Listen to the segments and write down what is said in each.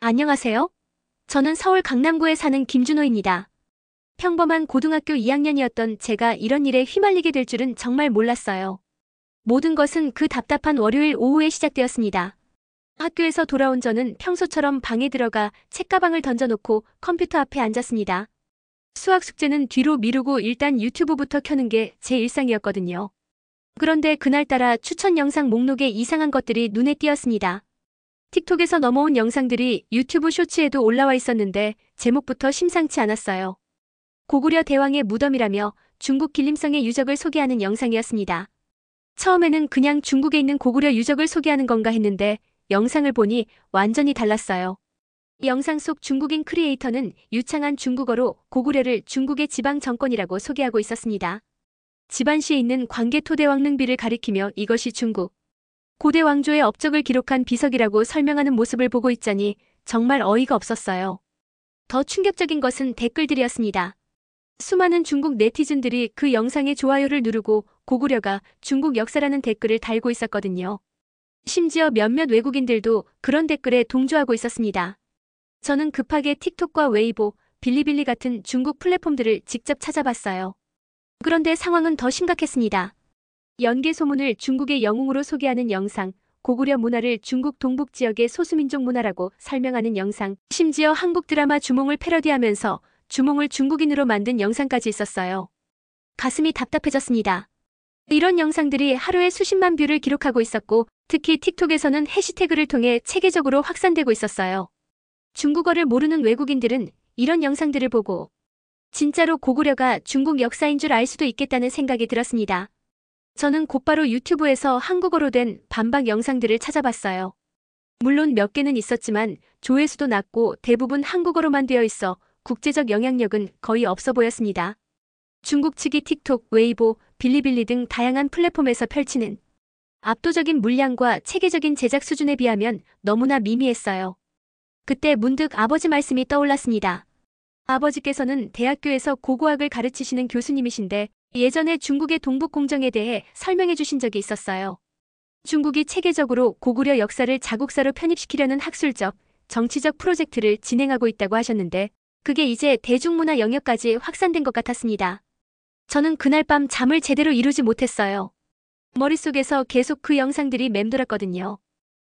안녕하세요. 저는 서울 강남구에 사는 김준호입니다. 평범한 고등학교 2학년이었던 제가 이런 일에 휘말리게 될 줄은 정말 몰랐어요. 모든 것은 그 답답한 월요일 오후에 시작되었습니다. 학교에서 돌아온 저는 평소처럼 방에 들어가 책가방을 던져놓고 컴퓨터 앞에 앉았습니다. 수학 숙제는 뒤로 미루고 일단 유튜브부터 켜는 게 제 일상이었거든요. 그런데 그날따라 추천 영상 목록에 이상한 것들이 눈에 띄었습니다. 틱톡에서 넘어온 영상들이 유튜브 쇼츠에도 올라와 있었는데 제목부터 심상치 않았어요. 고구려 대왕의 무덤이라며 중국 길림성의 유적을 소개하는 영상이었습니다. 처음에는 그냥 중국에 있는 고구려 유적을 소개하는 건가 했는데 영상을 보니 완전히 달랐어요. 이 영상 속 중국인 크리에이터는 유창한 중국어로 고구려를 중국의 지방 정권이라고 소개하고 있었습니다. 집안시에 있는 광개토대왕 능비를 가리키며 이것이 중국 고대 왕조의 업적을 기록한 비석이라고 설명하는 모습을 보고 있자니 정말 어이가 없었어요. 더 충격적인 것은 댓글들이었습니다. 수많은 중국 네티즌들이 그 영상에 좋아요를 누르고 고구려가 중국 역사라는 댓글을 달고 있었거든요. 심지어 몇몇 외국인들도 그런 댓글에 동조하고 있었습니다. 저는 급하게 틱톡과 웨이보, 빌리빌리 같은 중국 플랫폼들을 직접 찾아봤어요. 그런데 상황은 더 심각했습니다. 연개 소문을 중국의 영웅으로 소개하는 영상, 고구려 문화를 중국 동북 지역의 소수민족 문화라고 설명하는 영상, 심지어 한국 드라마 주몽을 패러디하면서 주몽을 중국인으로 만든 영상까지 있었어요. 가슴이 답답해졌습니다. 이런 영상들이 하루에 수십만 뷰를 기록하고 있었고, 특히 틱톡에서는 해시태그를 통해 체계적으로 확산되고 있었어요. 중국어를 모르는 외국인들은 이런 영상들을 보고 진짜로 고구려가 중국 역사인 줄 알 수도 있겠다는 생각이 들었습니다. 저는 곧바로 유튜브에서 한국어로 된 반박 영상들을 찾아봤어요. 물론 몇 개는 있었지만 조회수도 낮고 대부분 한국어로만 되어 있어 국제적 영향력은 거의 없어 보였습니다. 중국 측이 틱톡, 웨이보, 빌리빌리 등 다양한 플랫폼에서 펼치는 압도적인 물량과 체계적인 제작 수준에 비하면 너무나 미미했어요. 그때 문득 아버지 말씀이 떠올랐습니다. 아버지께서는 대학교에서 고고학을 가르치시는 교수님이신데 예전에 중국의 동북공정에 대해 설명해 주신 적이 있었어요. 중국이 체계적으로 고구려 역사를 자국사로 편입시키려는 학술적, 정치적 프로젝트를 진행하고 있다고 하셨는데 그게 이제 대중문화 영역까지 확산된 것 같았습니다. 저는 그날 밤 잠을 제대로 이루지 못했어요. 머릿속에서 계속 그 영상들이 맴돌았거든요.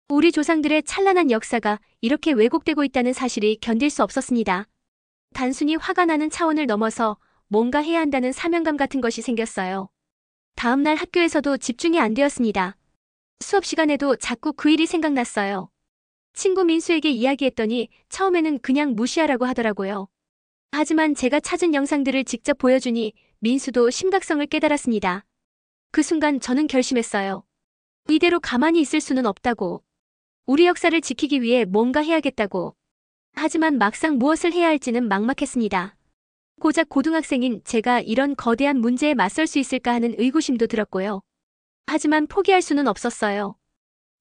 우리 조상들의 찬란한 역사가 이렇게 왜곡되고 있다는 사실이 견딜 수 없었습니다. 단순히 화가 나는 차원을 넘어서 뭔가 해야 한다는 사명감 같은 것이 생겼어요. 다음날 학교에서도 집중이 안 되었습니다. 수업 시간에도 자꾸 그 일이 생각났어요. 친구 민수에게 이야기했더니 처음에는 그냥 무시하라고 하더라고요. 하지만 제가 찾은 영상들을 직접 보여주니 민수도 심각성을 깨달았습니다. 그 순간 저는 결심했어요. 이대로 가만히 있을 수는 없다고. 우리 역사를 지키기 위해 뭔가 해야겠다고. 하지만 막상 무엇을 해야 할지는 막막했습니다. 고작 고등학생인 제가 이런 거대한 문제에 맞설 수 있을까 하는 의구심도 들었고요. 하지만 포기할 수는 없었어요.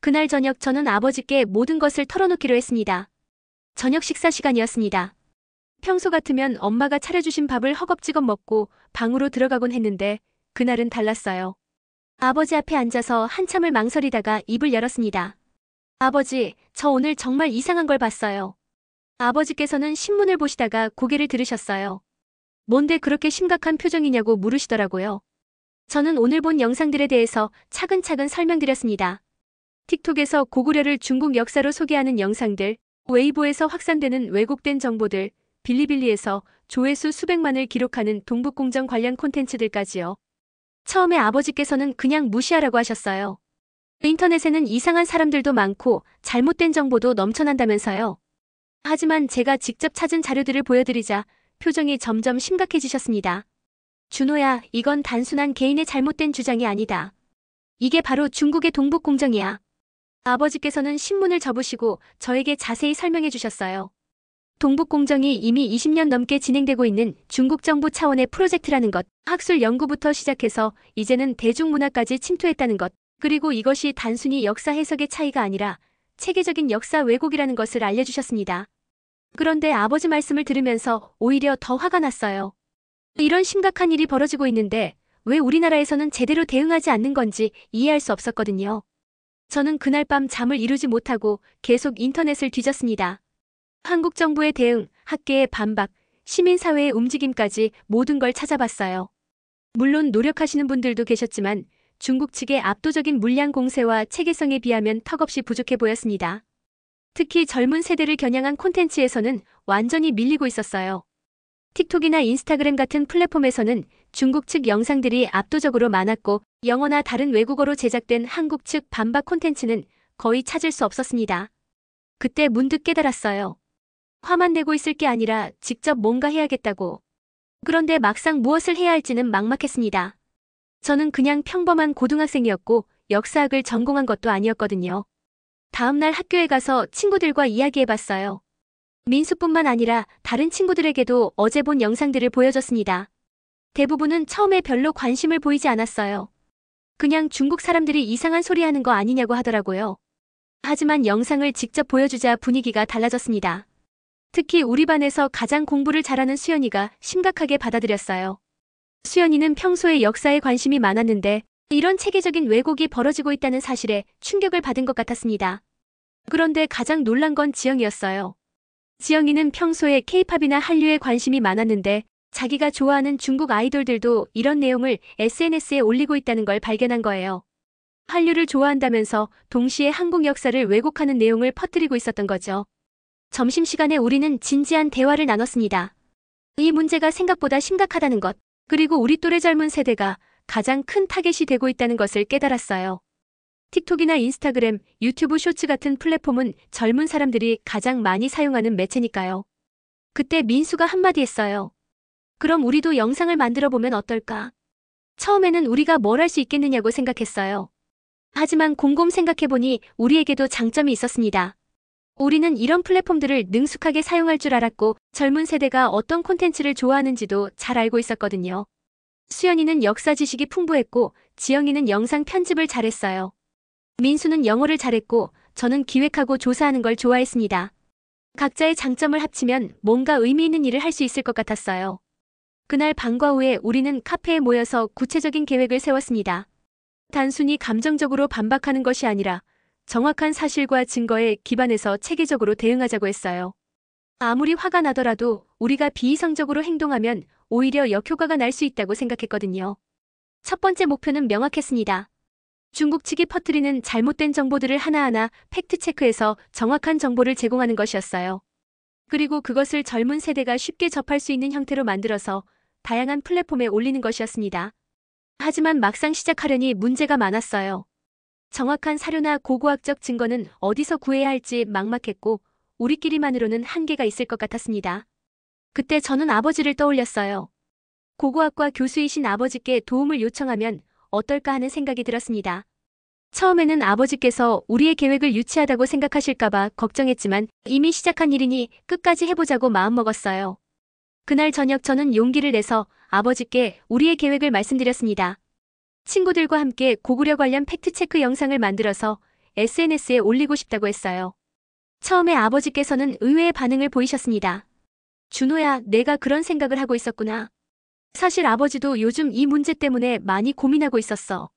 그날 저녁 저는 아버지께 모든 것을 털어놓기로 했습니다. 저녁 식사 시간이었습니다. 평소 같으면 엄마가 차려주신 밥을 허겁지겁 먹고 방으로 들어가곤 했는데 그날은 달랐어요. 아버지 앞에 앉아서 한참을 망설이다가 입을 열었습니다. 아버지, 저 오늘 정말 이상한 걸 봤어요. 아버지께서는 신문을 보시다가 고개를 들으셨어요. 뭔데 그렇게 심각한 표정이냐고 물으시더라고요. 저는 오늘 본 영상들에 대해서 차근차근 설명드렸습니다. 틱톡에서 고구려를 중국 역사로 소개하는 영상들, 웨이보에서 확산되는 왜곡된 정보들, 빌리빌리에서 조회수 수백만을 기록하는 동북공정 관련 콘텐츠들까지요. 처음에 아버지께서는 그냥 무시하라고 하셨어요. 인터넷에는 이상한 사람들도 많고 잘못된 정보도 넘쳐난다면서요. 하지만 제가 직접 찾은 자료들을 보여드리자 표정이 점점 심각해지셨습니다. 준호야, 이건 단순한 개인의 잘못된 주장이 아니다. 이게 바로 중국의 동북공정이야. 아버지께서는 신문을 접으시고 저에게 자세히 설명해 주셨어요. 동북공정이 이미 20년 넘게 진행되고 있는 중국 정부 차원의 프로젝트라는 것, 학술 연구부터 시작해서 이제는 대중문화까지 침투했다는 것, 그리고 이것이 단순히 역사 해석의 차이가 아니라 체계적인 역사 왜곡이라는 것을 알려주셨습니다. 그런데 아버지 말씀을 들으면서 오히려 더 화가 났어요. 이런 심각한 일이 벌어지고 있는데 왜 우리나라에서는 제대로 대응하지 않는 건지 이해할 수 없었거든요. 저는 그날 밤 잠을 이루지 못하고 계속 인터넷을 뒤졌습니다. 한국 정부의 대응, 학계의 반박, 시민사회의 움직임까지 모든 걸 찾아봤어요. 물론 노력하시는 분들도 계셨지만 중국 측의 압도적인 물량 공세와 체계성에 비하면 턱없이 부족해 보였습니다. 특히 젊은 세대를 겨냥한 콘텐츠에서는 완전히 밀리고 있었어요. 틱톡이나 인스타그램 같은 플랫폼에서는 중국 측 영상들이 압도적으로 많았고 영어나 다른 외국어로 제작된 한국 측 반박 콘텐츠는 거의 찾을 수 없었습니다. 그때 문득 깨달았어요. 화만 내고 있을 게 아니라 직접 뭔가 해야겠다고. 그런데 막상 무엇을 해야 할지는 막막했습니다. 저는 그냥 평범한 고등학생이었고 역사학을 전공한 것도 아니었거든요. 다음날 학교에 가서 친구들과 이야기해봤어요. 민수뿐만 아니라 다른 친구들에게도 어제 본 영상들을 보여줬습니다. 대부분은 처음에 별로 관심을 보이지 않았어요. 그냥 중국 사람들이 이상한 소리 하는 거 아니냐고 하더라고요. 하지만 영상을 직접 보여주자 분위기가 달라졌습니다. 특히 우리 반에서 가장 공부를 잘하는 수연이가 심각하게 받아들였어요. 수연이는 평소에 역사에 관심이 많았는데 이런 체계적인 왜곡이 벌어지고 있다는 사실에 충격을 받은 것 같았습니다. 그런데 가장 놀란 건 지영이었어요. 지영이는 평소에 K-팝이나 한류에 관심이 많았는데 자기가 좋아하는 중국 아이돌들도 이런 내용을 SNS에 올리고 있다는 걸 발견한 거예요. 한류를 좋아한다면서 동시에 한국 역사를 왜곡하는 내용을 퍼뜨리고 있었던 거죠. 점심시간에 우리는 진지한 대화를 나눴습니다. 이 문제가 생각보다 심각하다는 것, 그리고 우리 또래 젊은 세대가 가장 큰 타겟이 되고 있다는 것을 깨달았어요. 틱톡이나 인스타그램, 유튜브 쇼츠 같은 플랫폼은 젊은 사람들이 가장 많이 사용하는 매체니까요. 그때 민수가 한마디 했어요. 그럼 우리도 영상을 만들어 보면 어떨까? 처음에는 우리가 뭘 할 수 있겠느냐고 생각했어요. 하지만 곰곰 생각해보니 우리에게도 장점이 있었습니다. 우리는 이런 플랫폼들을 능숙하게 사용할 줄 알았고 젊은 세대가 어떤 콘텐츠를 좋아하는지도 잘 알고 있었거든요. 수연이는 역사 지식이 풍부했고 지영이는 영상 편집을 잘했어요. 민수는 영어를 잘했고 저는 기획하고 조사하는 걸 좋아했습니다. 각자의 장점을 합치면 뭔가 의미 있는 일을 할 수 있을 것 같았어요. 그날 방과 후에 우리는 카페에 모여서 구체적인 계획을 세웠습니다. 단순히 감정적으로 반박하는 것이 아니라 정확한 사실과 증거에 기반해서 체계적으로 대응하자고 했어요. 아무리 화가 나더라도 우리가 비이성적으로 행동하면 오히려 역효과가 날 수 있다고 생각했거든요. 첫 번째 목표는 명확했습니다. 중국 측이 퍼뜨리는 잘못된 정보들을 하나하나 팩트체크해서 정확한 정보를 제공하는 것이었어요. 그리고 그것을 젊은 세대가 쉽게 접할 수 있는 형태로 만들어서 다양한 플랫폼에 올리는 것이었습니다. 하지만 막상 시작하려니 문제가 많았어요. 정확한 사료나 고고학적 증거는 어디서 구해야 할지 막막했고 우리끼리만으로는 한계가 있을 것 같았습니다. 그때 저는 아버지를 떠올렸어요. 고고학과 교수이신 아버지께 도움을 요청하면 어떨까 하는 생각이 들었습니다. 처음에는 아버지께서 우리의 계획을 유치하다고 생각하실까봐 걱정했지만 이미 시작한 일이니 끝까지 해보자고 마음먹었어요. 그날 저녁 저는 용기를 내서 아버지께 우리의 계획을 말씀드렸습니다. 친구들과 함께 고구려 관련 팩트체크 영상을 만들어서 SNS에 올리고 싶다고 했어요. 처음에 아버지께서는 의외의 반응을 보이셨습니다. 준호야, 내가 그런 생각을 하고 있었구나. 사실 아버지도 요즘 이 문제 때문에 많이 고민하고 있었어.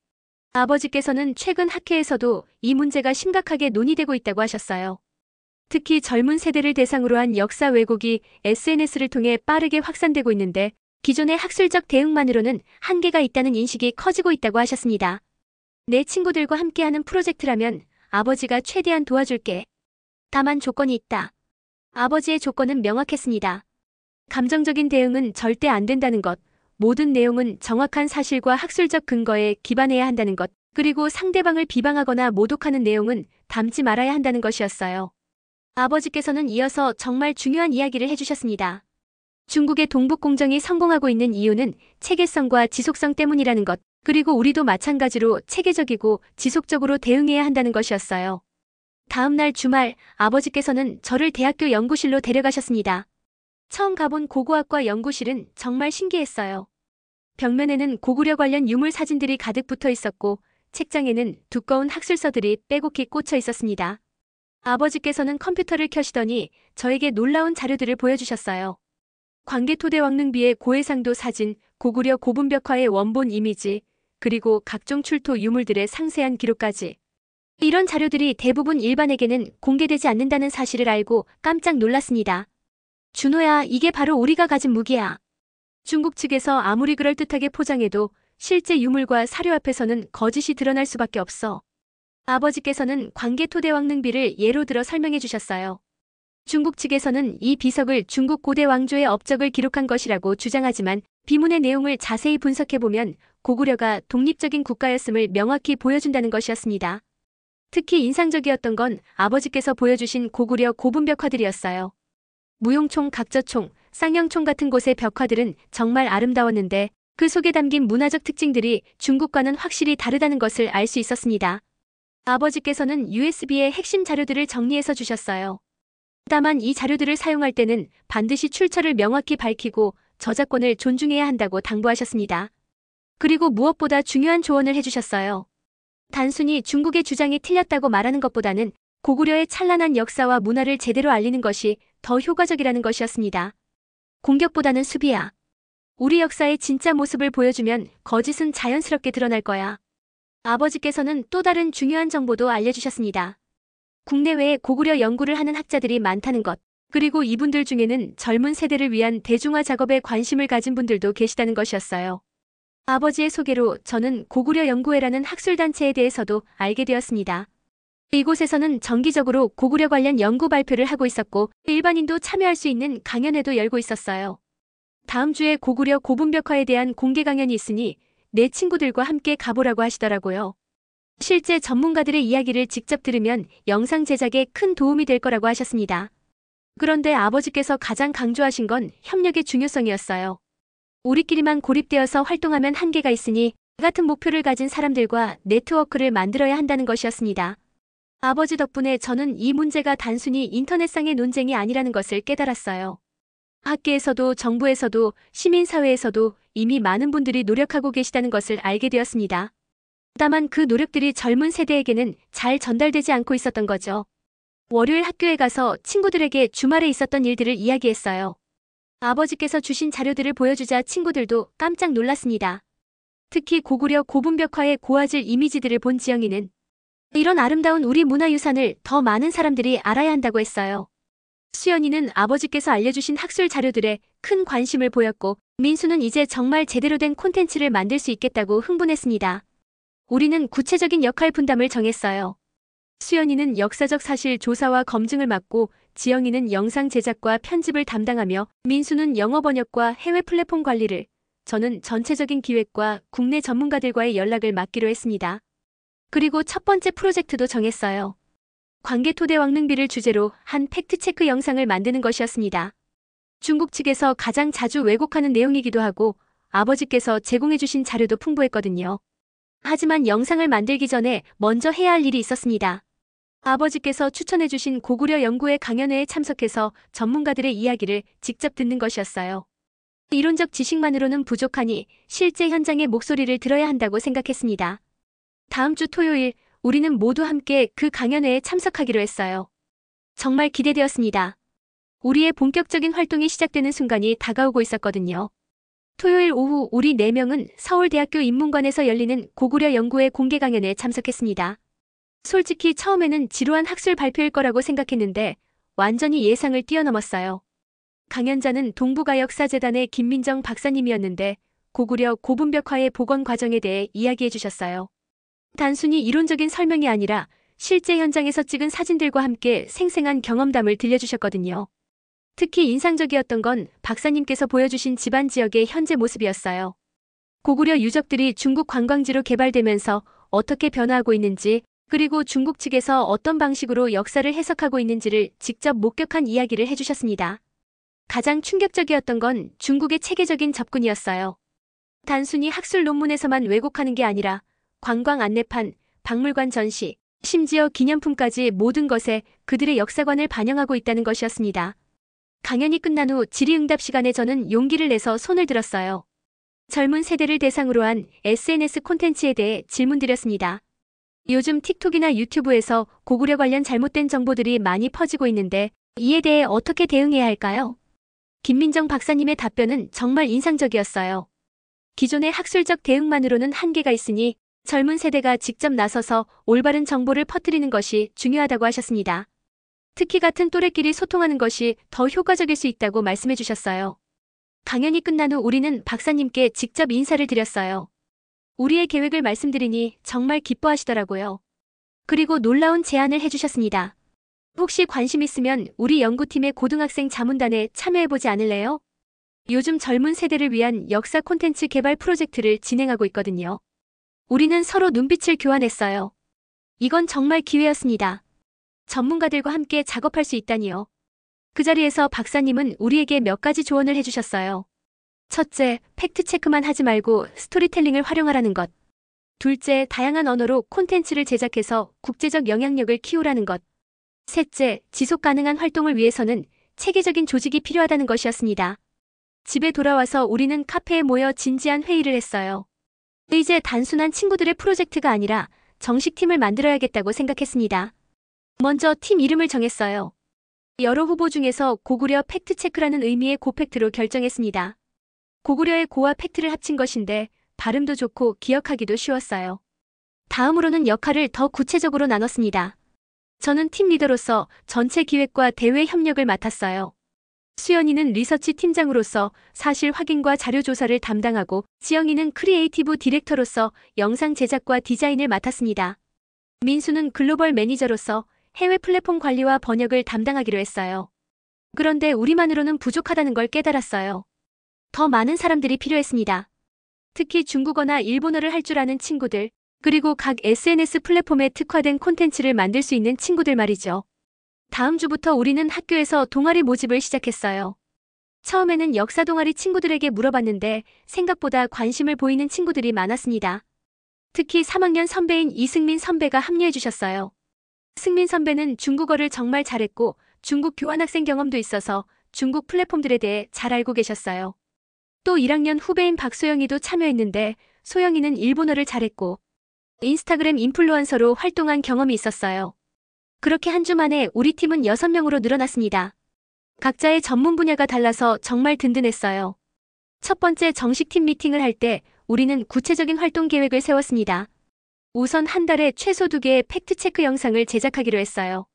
아버지께서는 최근 학회에서도 이 문제가 심각하게 논의되고 있다고 하셨어요. 특히 젊은 세대를 대상으로 한 역사 왜곡이 SNS를 통해 빠르게 확산되고 있는데 기존의 학술적 대응만으로는 한계가 있다는 인식이 커지고 있다고 하셨습니다. 내 친구들과 함께하는 프로젝트라면 아버지가 최대한 도와줄게. 다만 조건이 있다. 아버지의 조건은 명확했습니다. 감정적인 대응은 절대 안 된다는 것, 모든 내용은 정확한 사실과 학술적 근거에 기반해야 한다는 것, 그리고 상대방을 비방하거나 모독하는 내용은 담지 말아야 한다는 것이었어요. 아버지께서는 이어서 정말 중요한 이야기를 해주셨습니다. 중국의 동북공정이 성공하고 있는 이유는 체계성과 지속성 때문이라는 것, 그리고 우리도 마찬가지로 체계적이고 지속적으로 대응해야 한다는 것이었어요. 다음 날 주말, 아버지께서는 저를 대학교 연구실로 데려가셨습니다. 처음 가본 고고학과 연구실은 정말 신기했어요. 벽면에는 고구려 관련 유물 사진들이 가득 붙어 있었고 책장에는 두꺼운 학술서들이 빼곡히 꽂혀 있었습니다. 아버지께서는 컴퓨터를 켜시더니 저에게 놀라운 자료들을 보여주셨어요. 광개토대왕릉비의 고해상도 사진, 고구려 고분벽화의 원본 이미지, 그리고 각종 출토 유물들의 상세한 기록까지. 이런 자료들이 대부분 일반에게는 공개되지 않는다는 사실을 알고 깜짝 놀랐습니다. 준호야, 이게 바로 우리가 가진 무기야. 중국 측에서 아무리 그럴듯하게 포장해도 실제 유물과 사료 앞에서는 거짓이 드러날 수밖에 없어. 아버지께서는 광개토대왕능비를 예로 들어 설명해 주셨어요. 중국 측에서는 이 비석을 중국 고대 왕조의 업적을 기록한 것이라고 주장하지만 비문의 내용을 자세히 분석해보면 고구려가 독립적인 국가였음을 명확히 보여준다는 것이었습니다. 특히 인상적이었던 건 아버지께서 보여주신 고구려 고분벽화들이었어요. 무용총, 각저총, 쌍영총 같은 곳의 벽화들은 정말 아름다웠는데 그 속에 담긴 문화적 특징들이 중국과는 확실히 다르다는 것을 알 수 있었습니다. 아버지께서는 USB의 핵심 자료들을 정리해서 주셨어요. 다만 이 자료들을 사용할 때는 반드시 출처를 명확히 밝히고 저작권을 존중해야 한다고 당부하셨습니다. 그리고 무엇보다 중요한 조언을 해주셨어요. 단순히 중국의 주장이 틀렸다고 말하는 것보다는 고구려의 찬란한 역사와 문화를 제대로 알리는 것이 더 효과적이라는 것이었습니다. 공격보다는 수비야. 우리 역사의 진짜 모습을 보여주면 거짓은 자연스럽게 드러날 거야. 아버지께서는 또 다른 중요한 정보도 알려주셨습니다. 국내외에 고구려 연구를 하는 학자들이 많다는 것, 그리고 이분들 중에는 젊은 세대를 위한 대중화 작업에 관심을 가진 분들도 계시다는 것이었어요. 아버지의 소개로 저는 고구려 연구회라는 학술단체에 대해서도 알게 되었습니다. 이곳에서는 정기적으로 고구려 관련 연구 발표를 하고 있었고 일반인도 참여할 수 있는 강연회도 열고 있었어요. 다음 주에 고구려 고분벽화에 대한 공개 강연이 있으니 내 친구들과 함께 가보라고 하시더라고요. 실제 전문가들의 이야기를 직접 들으면 영상 제작에 큰 도움이 될 거라고 하셨습니다. 그런데 아버지께서 가장 강조하신 건 협력의 중요성이었어요. 우리끼리만 고립되어서 활동하면 한계가 있으니 같은 목표를 가진 사람들과 네트워크를 만들어야 한다는 것이었습니다. 아버지 덕분에 저는 이 문제가 단순히 인터넷상의 논쟁이 아니라는 것을 깨달았어요. 학계에서도 정부에서도 시민사회에서도 이미 많은 분들이 노력하고 계시다는 것을 알게 되었습니다. 다만 그 노력들이 젊은 세대에게는 잘 전달되지 않고 있었던 거죠. 월요일 학교에 가서 친구들에게 주말에 있었던 일들을 이야기했어요. 아버지께서 주신 자료들을 보여주자 친구들도 깜짝 놀랐습니다. 특히 고구려 고분벽화의 고화질 이미지들을 본 지영이는 이런 아름다운 우리 문화유산을 더 많은 사람들이 알아야 한다고 했어요. 수연이는 아버지께서 알려주신 학술 자료들에 큰 관심을 보였고 민수는 이제 정말 제대로 된 콘텐츠를 만들 수 있겠다고 흥분했습니다. 우리는 구체적인 역할 분담을 정했어요. 수연이는 역사적 사실 조사와 검증을 맡고 지영이는 영상 제작과 편집을 담당하며 민수는 영어 번역과 해외 플랫폼 관리를, 저는 전체적인 기획과 국내 전문가들과의 연락을 맡기로 했습니다. 그리고 첫 번째 프로젝트도 정했어요. 광개토대왕능비를 주제로 한 팩트체크 영상을 만드는 것이었습니다. 중국 측에서 가장 자주 왜곡하는 내용이기도 하고 아버지께서 제공해주신 자료도 풍부했거든요. 하지만 영상을 만들기 전에 먼저 해야 할 일이 있었습니다. 아버지께서 추천해주신 고구려 연구회 강연회에 참석해서 전문가들의 이야기를 직접 듣는 것이었어요. 이론적 지식만으로는 부족하니 실제 현장의 목소리를 들어야 한다고 생각했습니다. 다음 주 토요일 우리는 모두 함께 그 강연회에 참석하기로 했어요. 정말 기대되었습니다. 우리의 본격적인 활동이 시작되는 순간이 다가오고 있었거든요. 토요일 오후 우리 4명은 서울대학교 인문관에서 열리는 고구려 연구회 공개 강연에 참석했습니다. 솔직히 처음에는 지루한 학술 발표일 거라고 생각했는데 완전히 예상을 뛰어넘었어요. 강연자는 동부가역사재단의 김민정 박사님이었는데 고구려 고분벽화의 복원 과정에 대해 이야기해 주셨어요. 단순히 이론적인 설명이 아니라 실제 현장에서 찍은 사진들과 함께 생생한 경험담을 들려주셨거든요. 특히 인상적이었던 건 박사님께서 보여주신 집안 지역의 현재 모습이었어요. 고구려 유적들이 중국 관광지로 개발되면서 어떻게 변화하고 있는지, 그리고 중국 측에서 어떤 방식으로 역사를 해석하고 있는지를 직접 목격한 이야기를 해주셨습니다. 가장 충격적이었던 건 중국의 체계적인 접근이었어요. 단순히 학술 논문에서만 왜곡하는 게 아니라 관광 안내판, 박물관 전시, 심지어 기념품까지 모든 것에 그들의 역사관을 반영하고 있다는 것이었습니다. 강연이 끝난 후 질의응답 시간에 저는 용기를 내서 손을 들었어요. 젊은 세대를 대상으로 한 SNS 콘텐츠에 대해 질문드렸습니다. 요즘 틱톡이나 유튜브에서 고구려 관련 잘못된 정보들이 많이 퍼지고 있는데 이에 대해 어떻게 대응해야 할까요? 김민정 박사님의 답변은 정말 인상적이었어요. 기존의 학술적 대응만으로는 한계가 있으니 젊은 세대가 직접 나서서 올바른 정보를 퍼뜨리는 것이 중요하다고 하셨습니다. 특히 같은 또래끼리 소통하는 것이 더 효과적일 수 있다고 말씀해 주셨어요. 강연이 끝난 후 우리는 박사님께 직접 인사를 드렸어요. 우리의 계획을 말씀드리니 정말 기뻐하시더라고요. 그리고 놀라운 제안을 해주셨습니다. 혹시 관심 있으면 우리 연구팀의 고등학생 자문단에 참여해보지 않을래요? 요즘 젊은 세대를 위한 역사 콘텐츠 개발 프로젝트를 진행하고 있거든요. 우리는 서로 눈빛을 교환했어요. 이건 정말 기회였습니다. 전문가들과 함께 작업할 수 있다니요. 그 자리에서 박사님은 우리에게 몇 가지 조언을 해주셨어요. 첫째, 팩트체크만 하지 말고 스토리텔링을 활용하라는 것. 둘째, 다양한 언어로 콘텐츠를 제작해서 국제적 영향력을 키우라는 것. 셋째, 지속 가능한 활동을 위해서는 체계적인 조직이 필요하다는 것이었습니다. 집에 돌아와서 우리는 카페에 모여 진지한 회의를 했어요. 이제 단순한 친구들의 프로젝트가 아니라 정식 팀을 만들어야겠다고 생각했습니다. 먼저 팀 이름을 정했어요. 여러 후보 중에서 고구려 팩트체크라는 의미의 고팩트로 결정했습니다. 고구려의 고와 팩트를 합친 것인데 발음도 좋고 기억하기도 쉬웠어요. 다음으로는 역할을 더 구체적으로 나눴습니다. 저는 팀 리더로서 전체 기획과 대외 협력을 맡았어요. 수연이는 리서치 팀장으로서 사실 확인과 자료 조사를 담당하고 지영이는 크리에이티브 디렉터로서 영상 제작과 디자인을 맡았습니다. 민수는 글로벌 매니저로서 해외 플랫폼 관리와 번역을 담당하기로 했어요. 그런데 우리만으로는 부족하다는 걸 깨달았어요. 더 많은 사람들이 필요했습니다. 특히 중국어나 일본어를 할 줄 아는 친구들, 그리고 각 SNS 플랫폼에 특화된 콘텐츠를 만들 수 있는 친구들 말이죠. 다음 주부터 우리는 학교에서 동아리 모집을 시작했어요. 처음에는 역사 동아리 친구들에게 물어봤는데 생각보다 관심을 보이는 친구들이 많았습니다. 특히 3학년 선배인 이승민 선배가 합류해 주셨어요. 승민 선배는 중국어를 정말 잘했고 중국 교환학생 경험도 있어서 중국 플랫폼들에 대해 잘 알고 계셨어요. 또 1학년 후배인 박소영이도 참여했는데 소영이는 일본어를 잘했고 인스타그램 인플루언서로 활동한 경험이 있었어요. 그렇게 한 주 만에 우리 팀은 6명으로 늘어났습니다. 각자의 전문 분야가 달라서 정말 든든했어요. 첫 번째 정식 팀 미팅을 할 때 우리는 구체적인 활동 계획을 세웠습니다. 우선 한 달에 최소 2개의 팩트체크 영상을 제작하기로 했어요.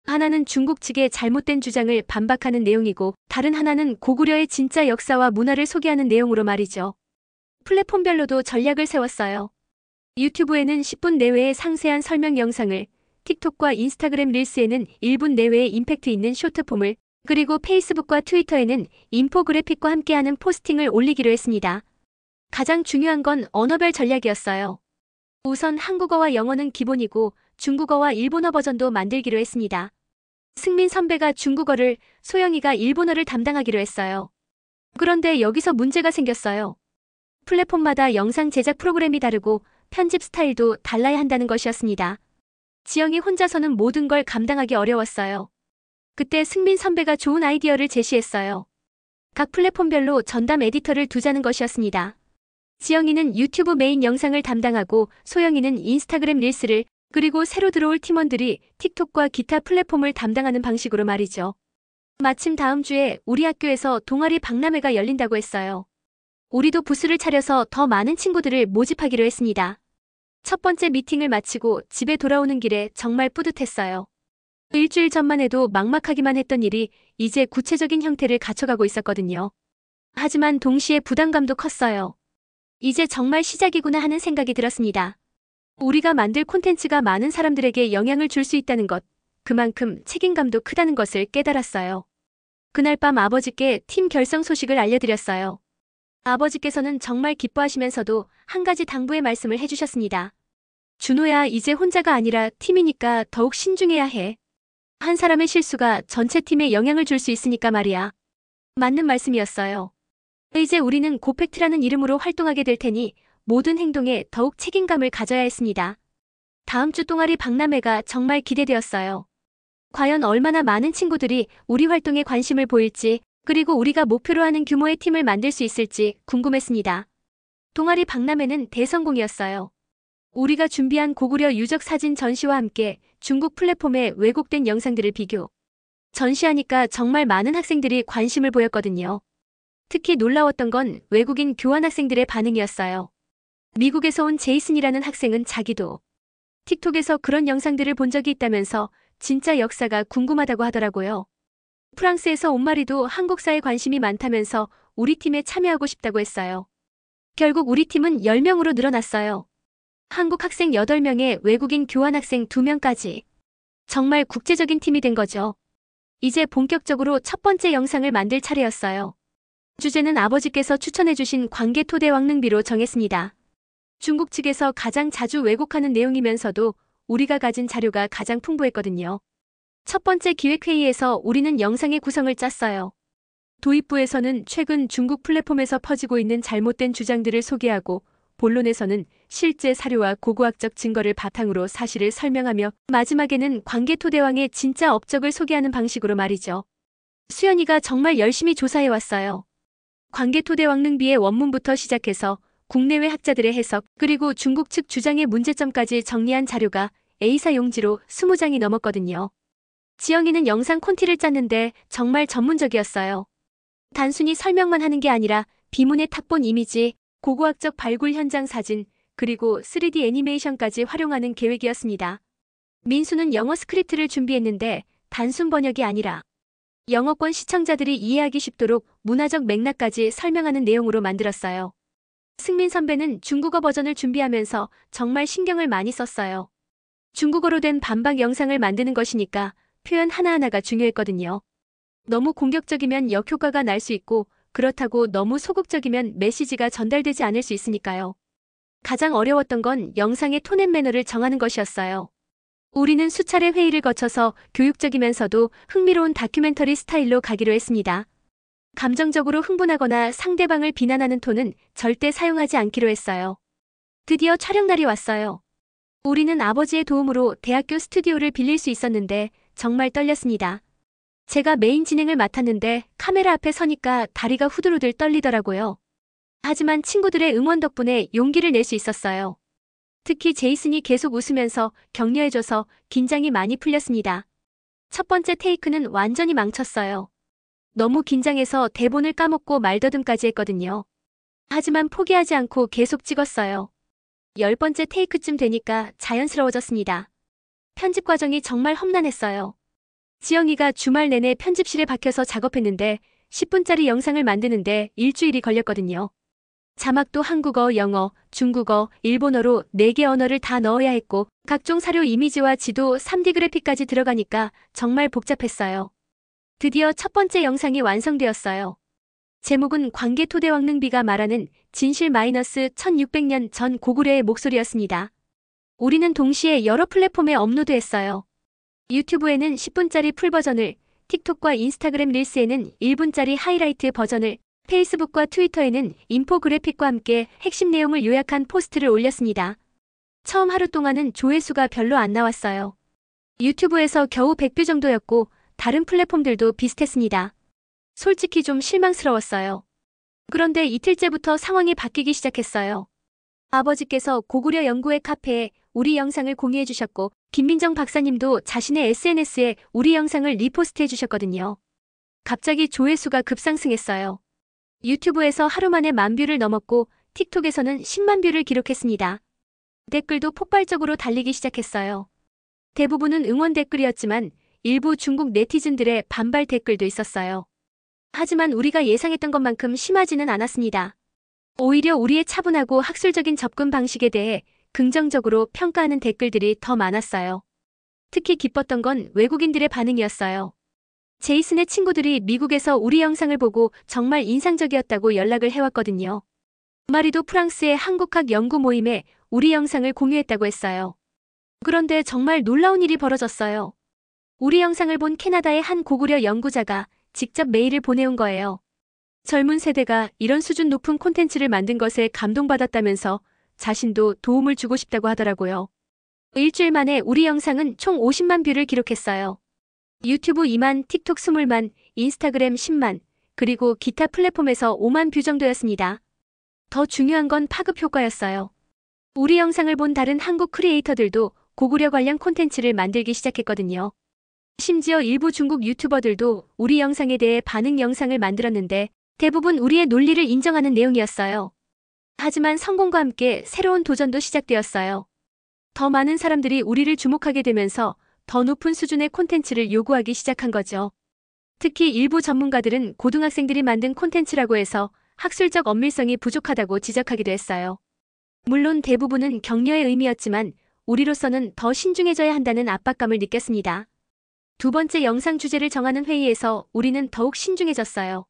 하나는 중국 측의 잘못된 주장을 반박하는 내용이고 다른 하나는 고구려의 진짜 역사와 문화를 소개하는 내용으로 말이죠. 플랫폼별로도 전략을 세웠어요. 유튜브에는 10분 내외의 상세한 설명 영상을, 틱톡과 인스타그램 릴스에는 1분 내외의 임팩트 있는 쇼트폼을, 그리고 페이스북과 트위터에는 인포그래픽과 함께하는 포스팅을 올리기로 했습니다. 가장 중요한 건 언어별 전략이었어요. 우선 한국어와 영어는 기본이고 중국어와 일본어 버전도 만들기로 했습니다. 승민 선배가 중국어를, 소영이가 일본어를 담당하기로 했어요. 그런데 여기서 문제가 생겼어요. 플랫폼마다 영상 제작 프로그램이 다르고 편집 스타일도 달라야 한다는 것이었습니다. 지영이 혼자서는 모든 걸 감당하기 어려웠어요. 그때 승민 선배가 좋은 아이디어를 제시했어요. 각 플랫폼별로 전담 에디터를 두자는 것이었습니다. 지영이는 유튜브 메인 영상을 담당하고 소영이는 인스타그램 릴스를, 그리고 새로 들어올 팀원들이 틱톡과 기타 플랫폼을 담당하는 방식으로 말이죠. 마침 다음 주에 우리 학교에서 동아리 박람회가 열린다고 했어요. 우리도 부스를 차려서 더 많은 친구들을 모집하기로 했습니다. 첫 번째 미팅을 마치고 집에 돌아오는 길에 정말 뿌듯했어요. 일주일 전만 해도 막막하기만 했던 일이 이제 구체적인 형태를 갖춰가고 있었거든요. 하지만 동시에 부담감도 컸어요. 이제 정말 시작이구나 하는 생각이 들었습니다. 우리가 만들 콘텐츠가 많은 사람들에게 영향을 줄 수 있다는 것, 그만큼 책임감도 크다는 것을 깨달았어요. 그날 밤 아버지께 팀 결성 소식을 알려드렸어요. 아버지께서는 정말 기뻐하시면서도 한 가지 당부의 말씀을 해주셨습니다. 준호야, 이제 혼자가 아니라 팀이니까 더욱 신중해야 해. 한 사람의 실수가 전체 팀에 영향을 줄 수 있으니까 말이야. 맞는 말씀이었어요. 이제 우리는 고팩트라는 이름으로 활동하게 될 테니 모든 행동에 더욱 책임감을 가져야 했습니다. 다음 주 동아리 박람회가 정말 기대되었어요. 과연 얼마나 많은 친구들이 우리 활동에 관심을 보일지, 그리고 우리가 목표로 하는 규모의 팀을 만들 수 있을지 궁금했습니다. 동아리 박람회는 대성공이었어요. 우리가 준비한 고구려 유적 사진 전시와 함께 중국 플랫폼에 왜곡된 영상들을 비교, 전시하니까 정말 많은 학생들이 관심을 보였거든요. 특히 놀라웠던 건 외국인 교환학생들의 반응이었어요. 미국에서 온 제이슨이라는 학생은 자기도 틱톡에서 그런 영상들을 본 적이 있다면서 진짜 역사가 궁금하다고 하더라고요. 프랑스에서 온 마리도 한국사에 관심이 많다면서 우리 팀에 참여하고 싶다고 했어요. 결국 우리 팀은 10명으로 늘어났어요. 한국 학생 8명에 외국인 교환학생 2명까지. 정말 국제적인 팀이 된 거죠. 이제 본격적으로 첫 번째 영상을 만들 차례였어요. 주제는 아버지께서 추천해주신 광개토대 왕릉비로 정했습니다. 중국 측에서 가장 자주 왜곡하는 내용이면서도 우리가 가진 자료가 가장 풍부했거든요. 첫 번째 기획회의에서 우리는 영상의 구성을 짰어요. 도입부에서는 최근 중국 플랫폼에서 퍼지고 있는 잘못된 주장들을 소개하고, 본론에서는 실제 사료와 고고학적 증거를 바탕으로 사실을 설명하며, 마지막에는 광개토대왕의 진짜 업적을 소개하는 방식으로 말이죠. 수연이가 정말 열심히 조사해왔어요. 광개토대왕릉비의 원문부터 시작해서 국내외 학자들의 해석, 그리고 중국 측 주장의 문제점까지 정리한 자료가 A사 용지로 20장이 넘었거든요. 지영이는 영상 콘티를 짰는데 정말 전문적이었어요. 단순히 설명만 하는 게 아니라 비문의 탁본 이미지, 고고학적 발굴 현장 사진, 그리고 3D 애니메이션까지 활용하는 계획이었습니다. 민수는 영어 스크립트를 준비했는데 단순 번역이 아니라 영어권 시청자들이 이해하기 쉽도록 문화적 맥락까지 설명하는 내용으로 만들었어요. 승민 선배는 중국어 버전을 준비하면서 정말 신경을 많이 썼어요. 중국어로 된 반박 영상을 만드는 것이니까 표현 하나하나가 중요했거든요. 너무 공격적이면 역효과가 날 수 있고, 그렇다고 너무 소극적이면 메시지가 전달되지 않을 수 있으니까요. 가장 어려웠던 건 영상의 톤 앤 매너를 정하는 것이었어요. 우리는 수차례 회의를 거쳐서 교육적이면서도 흥미로운 다큐멘터리 스타일로 가기로 했습니다. 감정적으로 흥분하거나 상대방을 비난하는 톤은 절대 사용하지 않기로 했어요. 드디어 촬영 날이 왔어요. 우리는 아버지의 도움으로 대학교 스튜디오를 빌릴 수 있었는데 정말 떨렸습니다. 제가 메인 진행을 맡았는데 카메라 앞에 서니까 다리가 후들후들 떨리더라고요. 하지만 친구들의 응원 덕분에 용기를 낼 수 있었어요. 특히 제이슨이 계속 웃으면서 격려해줘서 긴장이 많이 풀렸습니다. 첫 번째 테이크는 완전히 망쳤어요. 너무 긴장해서 대본을 까먹고 말더듬까지 했거든요. 하지만 포기하지 않고 계속 찍었어요. 10번째 테이크쯤 되니까 자연스러워졌습니다. 편집 과정이 정말 험난했어요. 지영이가 주말 내내 편집실에 박혀서 작업했는데 10분짜리 영상을 만드는데 일주일이 걸렸거든요. 자막도 한국어, 영어, 중국어, 일본어로 4개 언어를 다 넣어야 했고, 각종 사료 이미지와 지도, 3D 그래픽까지 들어가니까 정말 복잡했어요. 드디어 첫 번째 영상이 완성되었어요. 제목은 광개토대왕릉비가 말하는 진실 마이너스 1600년 전 고구려의 목소리였습니다. 우리는 동시에 여러 플랫폼에 업로드했어요. 유튜브에는 10분짜리 풀버전을, 틱톡과 인스타그램 릴스에는 1분짜리 하이라이트 버전을, 페이스북과 트위터에는 인포그래픽과 함께 핵심 내용을 요약한 포스트를 올렸습니다. 처음 하루 동안은 조회수가 별로 안 나왔어요. 유튜브에서 겨우 100뷰 정도였고 다른 플랫폼들도 비슷했습니다. 솔직히 좀 실망스러웠어요. 그런데 이틀째부터 상황이 바뀌기 시작했어요. 아버지께서 고구려 연구회 카페에 우리 영상을 공유해 주셨고, 김민정 박사님도 자신의 SNS에 우리 영상을 리포스트해 주셨거든요. 갑자기 조회수가 급상승했어요. 유튜브에서 하루 만에 10,000뷰를 넘었고 틱톡에서는 10만 뷰를 기록했습니다. 댓글도 폭발적으로 달리기 시작했어요. 대부분은 응원 댓글이었지만 일부 중국 네티즌들의 반발 댓글도 있었어요. 하지만 우리가 예상했던 것만큼 심하지는 않았습니다. 오히려 우리의 차분하고 학술적인 접근 방식에 대해 긍정적으로 평가하는 댓글들이 더 많았어요. 특히 기뻤던 건 외국인들의 반응이었어요. 제이슨의 친구들이 미국에서 우리 영상을 보고 정말 인상적이었다고 연락을 해왔거든요. 마리도 프랑스의 한국학 연구 모임에 우리 영상을 공유했다고 했어요. 그런데 정말 놀라운 일이 벌어졌어요. 우리 영상을 본 캐나다의 한 고구려 연구자가 직접 메일을 보내온 거예요. 젊은 세대가 이런 수준 높은 콘텐츠를 만든 것에 감동받았다면서 자신도 도움을 주고 싶다고 하더라고요. 일주일 만에 우리 영상은 총 50만 뷰를 기록했어요. 유튜브 2만, 틱톡 20만, 인스타그램 10만, 그리고 기타 플랫폼에서 5만 뷰 정도였습니다. 더 중요한 건 파급 효과였어요. 우리 영상을 본 다른 한국 크리에이터들도 고구려 관련 콘텐츠를 만들기 시작했거든요. 심지어 일부 중국 유튜버들도 우리 영상에 대해 반응 영상을 만들었는데 대부분 우리의 논리를 인정하는 내용이었어요. 하지만 성공과 함께 새로운 도전도 시작되었어요. 더 많은 사람들이 우리를 주목하게 되면서 더 높은 수준의 콘텐츠를 요구하기 시작한 거죠. 특히 일부 전문가들은 고등학생들이 만든 콘텐츠라고 해서 학술적 엄밀성이 부족하다고 지적하기도 했어요. 물론 대부분은 격려의 의미였지만 우리로서는 더 신중해져야 한다는 압박감을 느꼈습니다. 두 번째 영상 주제를 정하는 회의에서 우리는 더욱 신중해졌어요.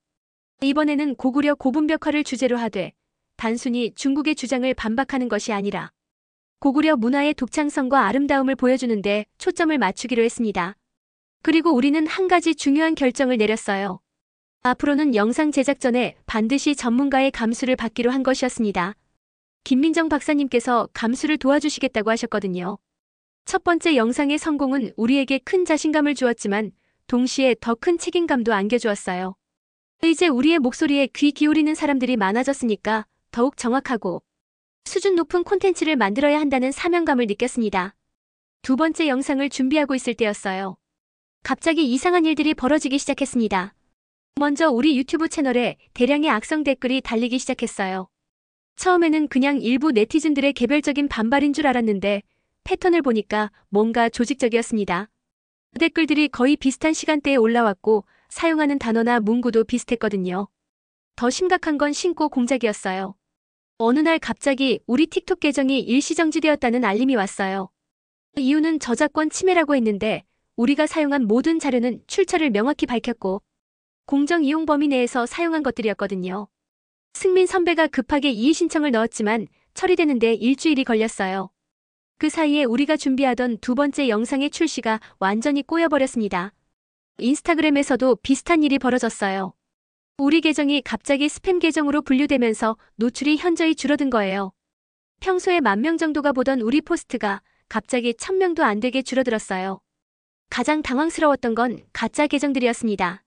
이번에는 고구려 고분벽화를 주제로 하되 단순히 중국의 주장을 반박하는 것이 아니라 고구려 문화의 독창성과 아름다움을 보여주는데 초점을 맞추기로 했습니다. 그리고 우리는 한 가지 중요한 결정을 내렸어요. 앞으로는 영상 제작 전에 반드시 전문가의 감수를 받기로 한 것이었습니다. 김민정 박사님께서 감수를 도와주시겠다고 하셨거든요. 첫 번째 영상의 성공은 우리에게 큰 자신감을 주었지만 동시에 더 큰 책임감도 안겨주었어요. 이제 우리의 목소리에 귀 기울이는 사람들이 많아졌으니까 더욱 정확하고 수준 높은 콘텐츠를 만들어야 한다는 사명감을 느꼈습니다. 두 번째 영상을 준비하고 있을 때였어요. 갑자기 이상한 일들이 벌어지기 시작했습니다. 먼저 우리 유튜브 채널에 대량의 악성 댓글이 달리기 시작했어요. 처음에는 그냥 일부 네티즌들의 개별적인 반발인 줄 알았는데 패턴을 보니까 뭔가 조직적이었습니다. 댓글들이 거의 비슷한 시간대에 올라왔고 사용하는 단어나 문구도 비슷했거든요. 더 심각한 건 신고 공작이었어요. 어느 날 갑자기 우리 틱톡 계정이 일시정지되었다는 알림이 왔어요. 이유는 저작권 침해라고 했는데 우리가 사용한 모든 자료는 출처를 명확히 밝혔고 공정 이용 범위 내에서 사용한 것들이었거든요. 승민 선배가 급하게 이의 신청을 넣었지만 처리되는데 일주일이 걸렸어요. 그 사이에 우리가 준비하던 두 번째 영상의 출시가 완전히 꼬여버렸습니다. 인스타그램에서도 비슷한 일이 벌어졌어요. 우리 계정이 갑자기 스팸 계정으로 분류되면서 노출이 현저히 줄어든 거예요. 평소에 10,000명 정도가 보던 우리 포스트가 갑자기 1,000명도 안 되게 줄어들었어요. 가장 당황스러웠던 건 가짜 계정들이었습니다.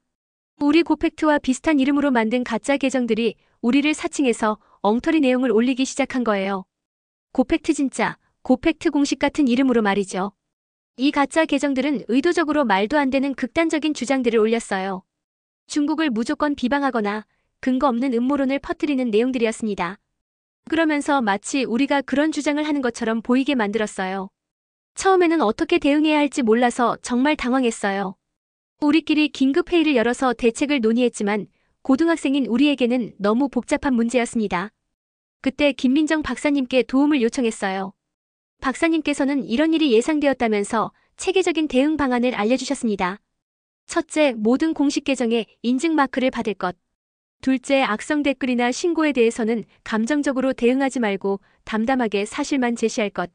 우리 고팩트와 비슷한 이름으로 만든 가짜 계정들이 우리를 사칭해서 엉터리 내용을 올리기 시작한 거예요. 고팩트 진짜, 고팩트 공식 같은 이름으로 말이죠. 이 가짜 계정들은 의도적으로 말도 안 되는 극단적인 주장들을 올렸어요. 중국을 무조건 비방하거나 근거 없는 음모론을 퍼뜨리는 내용들이었습니다. 그러면서 마치 우리가 그런 주장을 하는 것처럼 보이게 만들었어요. 처음에는 어떻게 대응해야 할지 몰라서 정말 당황했어요. 우리끼리 긴급 회의를 열어서 대책을 논의했지만 고등학생인 우리에게는 너무 복잡한 문제였습니다. 그때 김민정 박사님께 도움을 요청했어요. 박사님께서는 이런 일이 예상되었다면서 체계적인 대응 방안을 알려주셨습니다. 첫째, 모든 공식 계정에 인증 마크를 받을 것. 둘째, 악성 댓글이나 신고에 대해서는 감정적으로 대응하지 말고 담담하게 사실만 제시할 것.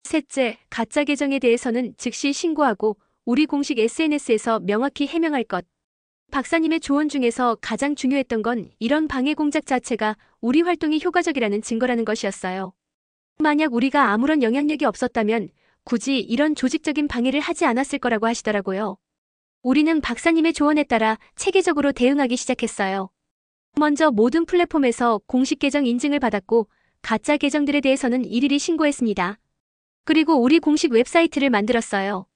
셋째, 가짜 계정에 대해서는 즉시 신고하고 우리 공식 SNS에서 명확히 해명할 것. 박사님의 조언 중에서 가장 중요했던 건 이런 방해 공작 자체가 우리 활동이 효과적이라는 증거라는 것이었어요. 만약 우리가 아무런 영향력이 없었다면 굳이 이런 조직적인 방해를 하지 않았을 거라고 하시더라고요. 우리는 박사님의 조언에 따라 체계적으로 대응하기 시작했어요. 먼저 모든 플랫폼에서 공식 계정 인증을 받았고 가짜 계정들에 대해서는 일일이 신고했습니다. 그리고 우리 공식 웹사이트를 만들었어요.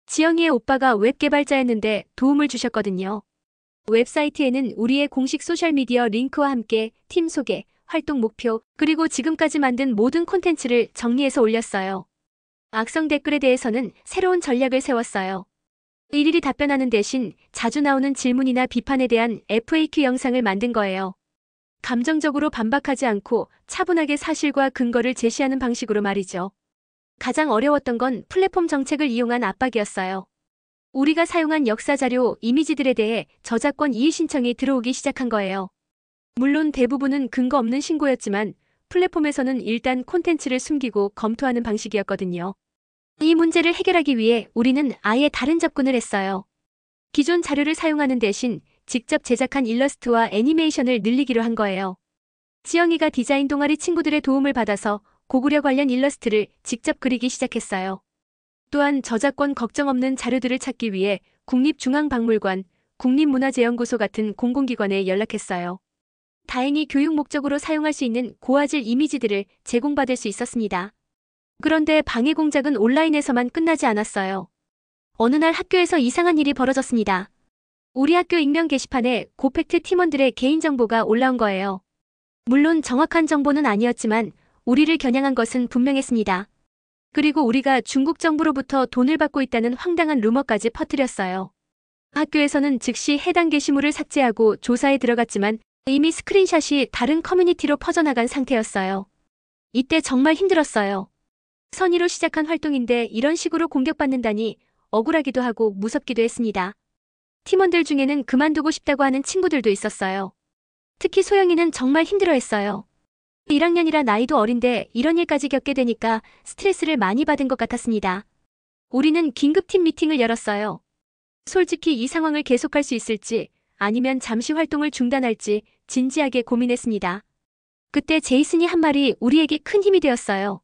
지영이의 오빠가 웹 개발자였는데 도움을 주셨거든요. 웹사이트에는 우리의 공식 소셜미디어 링크와 함께 팀 소개, 활동 목표, 그리고 지금까지 만든 모든 콘텐츠를 정리해서 올렸어요. 악성 댓글에 대해서는 새로운 전략을 세웠어요. 일일이 답변하는 대신 자주 나오는 질문이나 비판에 대한 FAQ 영상을 만든 거예요. 감정적으로 반박하지 않고 차분하게 사실과 근거를 제시하는 방식으로 말이죠. 가장 어려웠던 건 플랫폼 정책을 이용한 압박이었어요. 우리가 사용한 역사자료, 이미지들에 대해 저작권 이의 신청이 들어오기 시작한 거예요. 물론 대부분은 근거 없는 신고였지만 플랫폼에서는 일단 콘텐츠를 숨기고 검토하는 방식이었거든요. 이 문제를 해결하기 위해 우리는 아예 다른 접근을 했어요. 기존 자료를 사용하는 대신 직접 제작한 일러스트와 애니메이션을 늘리기로 한 거예요. 지영이가 디자인 동아리 친구들의 도움을 받아서 고구려 관련 일러스트를 직접 그리기 시작했어요. 또한 저작권 걱정 없는 자료들을 찾기 위해 국립중앙박물관, 국립문화재연구소 같은 공공기관에 연락했어요. 다행히 교육 목적으로 사용할 수 있는 고화질 이미지들을 제공받을 수 있었습니다. 그런데 방해 공작은 온라인에서만 끝나지 않았어요. 어느 날 학교에서 이상한 일이 벌어졌습니다. 우리 학교 익명 게시판에 고팩트 팀원들의 개인정보가 올라온 거예요. 물론 정확한 정보는 아니었지만 우리를 겨냥한 것은 분명했습니다. 그리고 우리가 중국 정부로부터 돈을 받고 있다는 황당한 루머까지 퍼뜨렸어요. 학교에서는 즉시 해당 게시물을 삭제하고 조사에 들어갔지만 이미 스크린샷이 다른 커뮤니티로 퍼져나간 상태였어요. 이때 정말 힘들었어요. 선의로 시작한 활동인데 이런 식으로 공격받는다니 억울하기도 하고 무섭기도 했습니다. 팀원들 중에는 그만두고 싶다고 하는 친구들도 있었어요. 특히 소영이는 정말 힘들어했어요. 1학년이라 나이도 어린데 이런 일까지 겪게 되니까 스트레스를 많이 받은 것 같았습니다. 우리는 긴급팀 미팅을 열었어요. 솔직히 이 상황을 계속할 수 있을지 아니면 잠시 활동을 중단할지 진지하게 고민했습니다. 그때 제이슨이 한 말이 우리에게 큰 힘이 되었어요.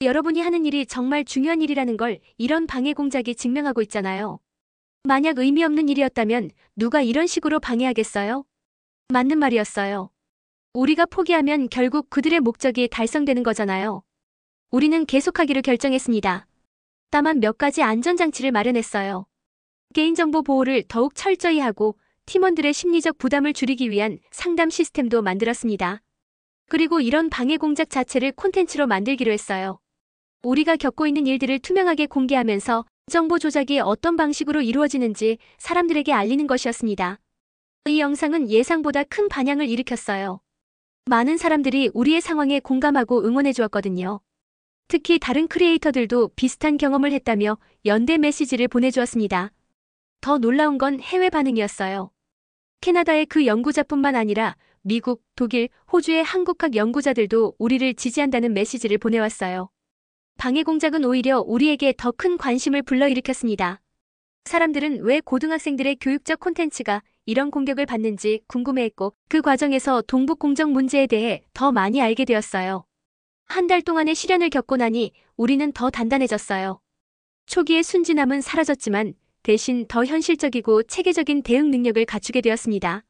여러분이 하는 일이 정말 중요한 일이라는 걸 이런 방해 공작이 증명하고 있잖아요. 만약 의미 없는 일이었다면 누가 이런 식으로 방해하겠어요? 맞는 말이었어요. 우리가 포기하면 결국 그들의 목적이 달성되는 거잖아요. 우리는 계속하기로 결정했습니다. 다만 몇 가지 안전장치를 마련했어요. 개인정보 보호를 더욱 철저히 하고 팀원들의 심리적 부담을 줄이기 위한 상담 시스템도 만들었습니다. 그리고 이런 방해 공작 자체를 콘텐츠로 만들기로 했어요. 우리가 겪고 있는 일들을 투명하게 공개하면서 정보 조작이 어떤 방식으로 이루어지는지 사람들에게 알리는 것이었습니다. 이 영상은 예상보다 큰 반향을 일으켰어요. 많은 사람들이 우리의 상황에 공감하고 응원해 주었거든요. 특히 다른 크리에이터들도 비슷한 경험을 했다며 연대 메시지를 보내주었습니다. 더 놀라운 건 해외 반응이었어요. 캐나다의 그 연구자뿐만 아니라 미국, 독일, 호주의 한국학 연구자들도 우리를 지지한다는 메시지를 보내왔어요. 방해 공작은 오히려 우리에게 더 큰 관심을 불러일으켰습니다. 사람들은 왜 고등학생들의 교육적 콘텐츠가 이런 공격을 받는지 궁금해했고 그 과정에서 동북공정 문제에 대해 더 많이 알게 되었어요. 한 달 동안의 시련을 겪고 나니 우리는 더 단단해졌어요. 초기의 순진함은 사라졌지만 대신 더 현실적이고 체계적인 대응 능력을 갖추게 되었습니다.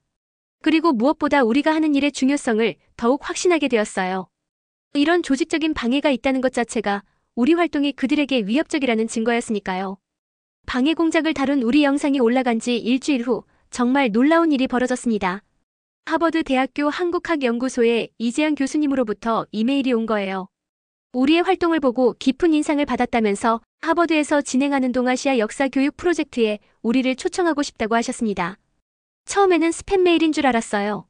그리고 무엇보다 우리가 하는 일의 중요성을 더욱 확신하게 되었어요. 이런 조직적인 방해가 있다는 것 자체가 우리 활동이 그들에게 위협적이라는 증거였으니까요. 방해 공작을 다룬 우리 영상이 올라간 지 일주일 후 정말 놀라운 일이 벌어졌습니다. 하버드 대학교 한국학연구소의 이재현 교수님으로부터 이메일이 온 거예요. 우리의 활동을 보고 깊은 인상을 받았다면서 하버드에서 진행하는 동아시아 역사 교육 프로젝트에 우리를 초청하고 싶다고 하셨습니다. 처음에는 스팸 메일인 줄 알았어요.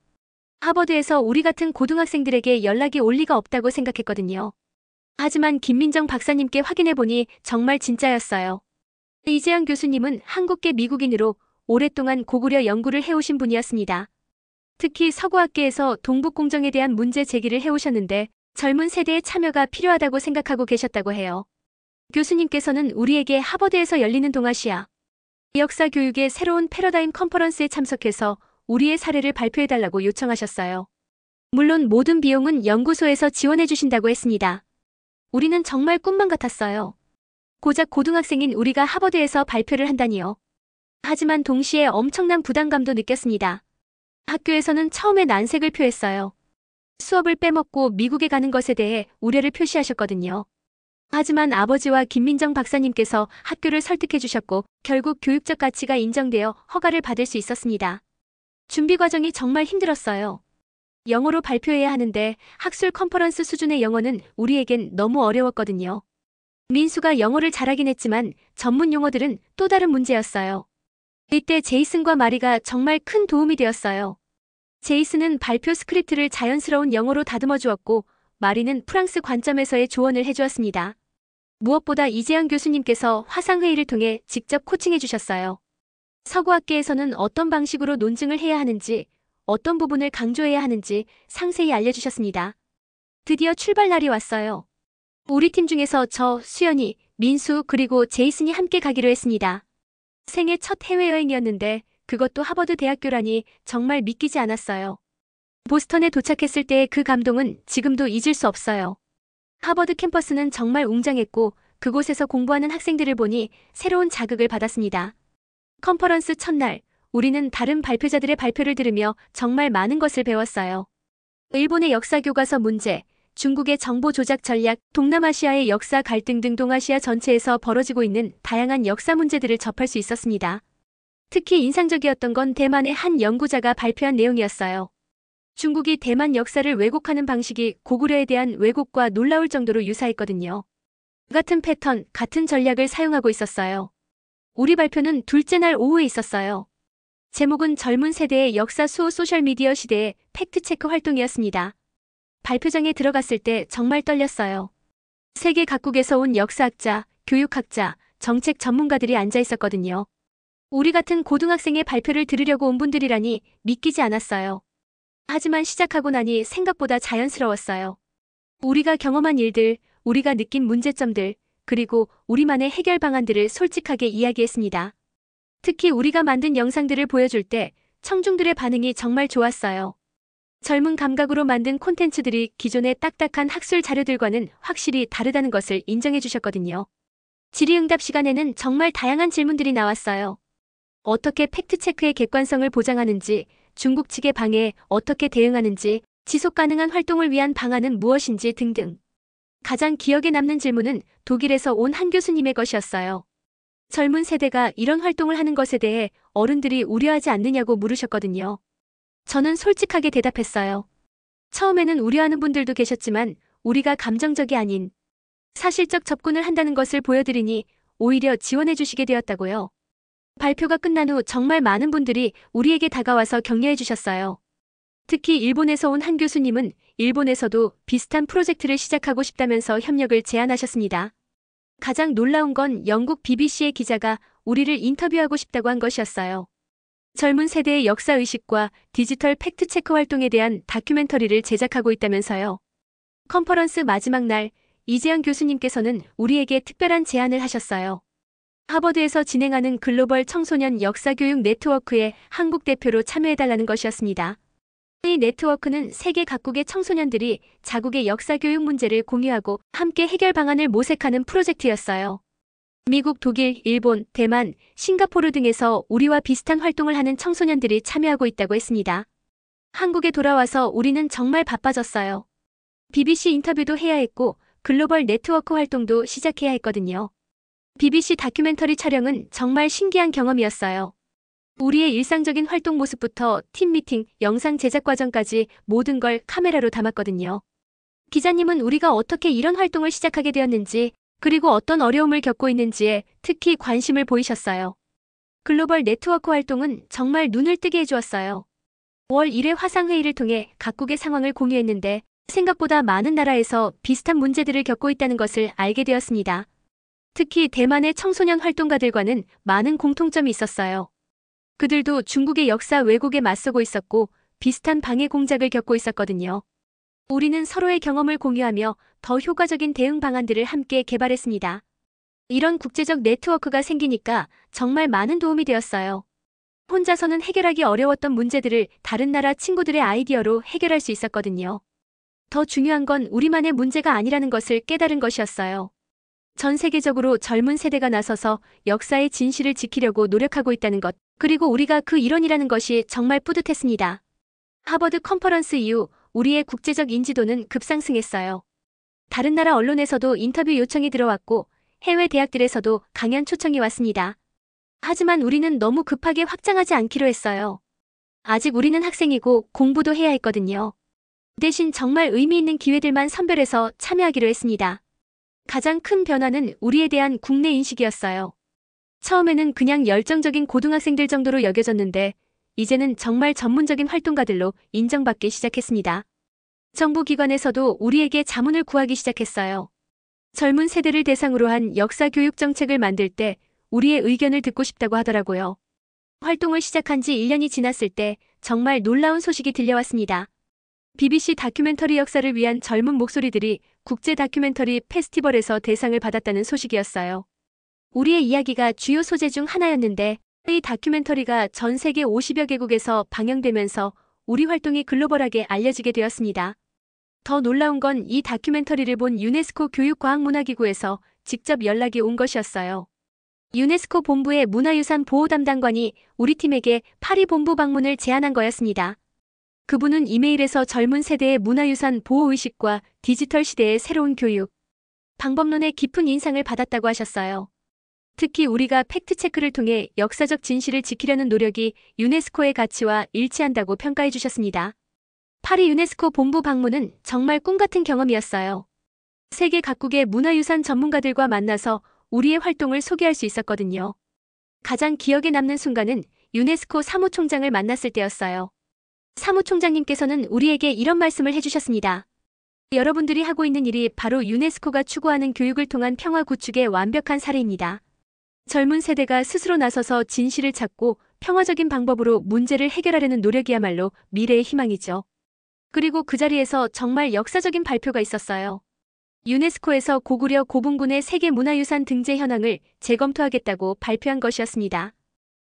하버드에서 우리 같은 고등학생들에게 연락이 올 리가 없다고 생각했거든요. 하지만 김민정 박사님께 확인해보니 정말 진짜였어요. 이재현 교수님은 한국계 미국인으로 오랫동안 고구려 연구를 해오신 분이었습니다. 특히 서구학계에서 동북공정에 대한 문제 제기를 해오셨는데 젊은 세대의 참여가 필요하다고 생각하고 계셨다고 해요. 교수님께서는 우리에게 하버드에서 열리는 동아시아 역사 교육의 새로운 패러다임 컨퍼런스에 참석해서 우리의 사례를 발표해달라고 요청하셨어요. 물론 모든 비용은 연구소에서 지원해주신다고 했습니다. 우리는 정말 꿈만 같았어요. 고작 고등학생인 우리가 하버드에서 발표를 한다니요. 하지만 동시에 엄청난 부담감도 느꼈습니다. 학교에서는 처음에 난색을 표했어요. 수업을 빼먹고 미국에 가는 것에 대해 우려를 표시하셨거든요. 하지만 아버지와 김민정 박사님께서 학교를 설득해 주셨고 결국 교육적 가치가 인정되어 허가를 받을 수 있었습니다. 준비 과정이 정말 힘들었어요. 영어로 발표해야 하는데 학술 컨퍼런스 수준의 영어는 우리에겐 너무 어려웠거든요. 민수가 영어를 잘하긴 했지만 전문 용어들은 또 다른 문제였어요. 이때 제이슨과 마리가 정말 큰 도움이 되었어요. 제이슨은 발표 스크립트를 자연스러운 영어로 다듬어 주었고 마리는 프랑스 관점에서의 조언을 해주었습니다. 무엇보다 이재현 교수님께서 화상회의를 통해 직접 코칭해 주셨어요. 서구학계에서는 어떤 방식으로 논증을 해야 하는지, 어떤 부분을 강조해야 하는지 상세히 알려주셨습니다. 드디어 출발 날이 왔어요. 우리 팀 중에서 저, 수연이, 민수 그리고 제이슨이 함께 가기로 했습니다. 생애 첫 해외여행이었는데 그것도 하버드 대학교라니 정말 믿기지 않았어요. 보스턴에 도착했을 때의 그 감동은 지금도 잊을 수 없어요. 하버드 캠퍼스는 정말 웅장했고 그곳에서 공부하는 학생들을 보니 새로운 자극을 받았습니다. 컨퍼런스 첫날, 우리는 다른 발표자들의 발표를 들으며 정말 많은 것을 배웠어요. 일본의 역사 교과서 문제, 중국의 정보 조작 전략, 동남아시아의 역사 갈등 등 동아시아 전체에서 벌어지고 있는 다양한 역사 문제들을 접할 수 있었습니다. 특히 인상적이었던 건 대만의 한 연구자가 발표한 내용이었어요. 중국이 대만 역사를 왜곡하는 방식이 고구려에 대한 왜곡과 놀라울 정도로 유사했거든요. 같은 패턴, 같은 전략을 사용하고 있었어요. 우리 발표는 둘째 날 오후에 있었어요. 제목은 젊은 세대의 역사 수호 소셜미디어 시대의 팩트체크 활동이었습니다. 발표장에 들어갔을 때 정말 떨렸어요. 세계 각국에서 온 역사학자, 교육학자, 정책 전문가들이 앉아 있었거든요. 우리 같은 고등학생의 발표를 들으려고 온 분들이라니 믿기지 않았어요. 하지만 시작하고 나니 생각보다 자연스러웠어요. 우리가 경험한 일들, 우리가 느낀 문제점들, 그리고 우리만의 해결 방안들을 솔직하게 이야기했습니다. 특히 우리가 만든 영상들을 보여줄 때 청중들의 반응이 정말 좋았어요. 젊은 감각으로 만든 콘텐츠들이 기존의 딱딱한 학술 자료들과는 확실히 다르다는 것을 인정해 주셨거든요. 질의응답 시간에는 정말 다양한 질문들이 나왔어요. 어떻게 팩트체크의 객관성을 보장하는지, 중국 측의 방해에 어떻게 대응하는지, 지속 가능한 활동을 위한 방안은 무엇인지 등등. 가장 기억에 남는 질문은 독일에서 온 한 교수님의 것이었어요. 젊은 세대가 이런 활동을 하는 것에 대해 어른들이 우려하지 않느냐고 물으셨거든요. 저는 솔직하게 대답했어요. 처음에는 우려하는 분들도 계셨지만 우리가 감정적이 아닌 사실적 접근을 한다는 것을 보여드리니 오히려 지원해 주시게 되었다고요. 발표가 끝난 후 정말 많은 분들이 우리에게 다가와서 격려해 주셨어요. 특히 일본에서 온 한 교수님은 일본에서도 비슷한 프로젝트를 시작하고 싶다면서 협력을 제안하셨습니다. 가장 놀라운 건 영국 BBC의 기자가 우리를 인터뷰하고 싶다고 한 것이었어요. 젊은 세대의 역사의식과 디지털 팩트체크 활동에 대한 다큐멘터리를 제작하고 있다면서요. 컨퍼런스 마지막 날, 이재영 교수님께서는 우리에게 특별한 제안을 하셨어요. 하버드에서 진행하는 글로벌 청소년 역사교육 네트워크에 한국 대표로 참여해달라는 것이었습니다. 이 네트워크는 세계 각국의 청소년들이 자국의 역사교육 문제를 공유하고 함께 해결 방안을 모색하는 프로젝트였어요. 미국, 독일, 일본, 대만, 싱가포르 등에서 우리와 비슷한 활동을 하는 청소년들이 참여하고 있다고 했습니다. 한국에 돌아와서 우리는 정말 바빠졌어요. BBC 인터뷰도 해야 했고 글로벌 네트워크 활동도 시작해야 했거든요. BBC 다큐멘터리 촬영은 정말 신기한 경험이었어요. 우리의 일상적인 활동 모습부터 팀 미팅, 영상 제작 과정까지 모든 걸 카메라로 담았거든요. 기자님은 우리가 어떻게 이런 활동을 시작하게 되었는지, 그리고 어떤 어려움을 겪고 있는지에 특히 관심을 보이셨어요. 글로벌 네트워크 활동은 정말 눈을 뜨게 해주었어요. 5월 1회 화상회의를 통해 각국의 상황을 공유했는데 생각보다 많은 나라에서 비슷한 문제들을 겪고 있다는 것을 알게 되었습니다. 특히 대만의 청소년 활동가들과는 많은 공통점이 있었어요. 그들도 중국의 역사 왜곡에 맞서고 있었고 비슷한 방해 공작을 겪고 있었거든요. 우리는 서로의 경험을 공유하며 더 효과적인 대응 방안들을 함께 개발했습니다. 이런 국제적 네트워크가 생기니까 정말 많은 도움이 되었어요. 혼자서는 해결하기 어려웠던 문제들을 다른 나라 친구들의 아이디어로 해결할 수 있었거든요. 더 중요한 건 우리만의 문제가 아니라는 것을 깨달은 것이었어요. 전 세계적으로 젊은 세대가 나서서 역사의 진실을 지키려고 노력하고 있다는 것, 그리고 우리가 그 일원이라는 것이 정말 뿌듯했습니다. 하버드 컨퍼런스 이후 우리의 국제적 인지도는 급상승했어요. 다른 나라 언론에서도 인터뷰 요청이 들어왔고 해외 대학들에서도 강연 초청이 왔습니다. 하지만 우리는 너무 급하게 확장하지 않기로 했어요. 아직 우리는 학생이고 공부도 해야 했거든요. 대신 정말 의미 있는 기회들만 선별해서 참여하기로 했습니다. 가장 큰 변화는 우리에 대한 국내 인식이었어요. 처음에는 그냥 열정적인 고등학생들 정도로 여겨졌는데 이제는 정말 전문적인 활동가들로 인정받기 시작했습니다. 정부 기관에서도 우리에게 자문을 구하기 시작했어요. 젊은 세대를 대상으로 한 역사 교육 정책을 만들 때 우리의 의견을 듣고 싶다고 하더라고요. 활동을 시작한 지 1년이 지났을 때 정말 놀라운 소식이 들려왔습니다. BBC 다큐멘터리 역사를 위한 젊은 목소리들이 국제 다큐멘터리 페스티벌에서 대상을 받았다는 소식이었어요. 우리의 이야기가 주요 소재 중 하나였는데 이 다큐멘터리가 전 세계 50여 개국에서 방영되면서 우리 활동이 글로벌하게 알려지게 되었습니다. 더 놀라운 건 이 다큐멘터리를 본 유네스코 교육과학문화기구에서 직접 연락이 온 것이었어요. 유네스코 본부의 문화유산 보호 담당관이 우리 팀에게 파리 본부 방문을 제안한 거였습니다. 그분은 이메일에서 젊은 세대의 문화유산 보호의식과 디지털 시대의 새로운 교육, 방법론에 깊은 인상을 받았다고 하셨어요. 특히 우리가 팩트체크를 통해 역사적 진실을 지키려는 노력이 유네스코의 가치와 일치한다고 평가해 주셨습니다. 파리 유네스코 본부 방문은 정말 꿈같은 경험이었어요. 세계 각국의 문화유산 전문가들과 만나서 우리의 활동을 소개할 수 있었거든요. 가장 기억에 남는 순간은 유네스코 사무총장을 만났을 때였어요. 사무총장님께서는 우리에게 이런 말씀을 해주셨습니다. 여러분들이 하고 있는 일이 바로 유네스코가 추구하는 교육을 통한 평화 구축의 완벽한 사례입니다. 젊은 세대가 스스로 나서서 진실을 찾고 평화적인 방법으로 문제를 해결하려는 노력이야말로 미래의 희망이죠. 그리고 그 자리에서 정말 역사적인 발표가 있었어요. 유네스코에서 고구려 고분군의 세계문화유산 등재 현황을 재검토하겠다고 발표한 것이었습니다.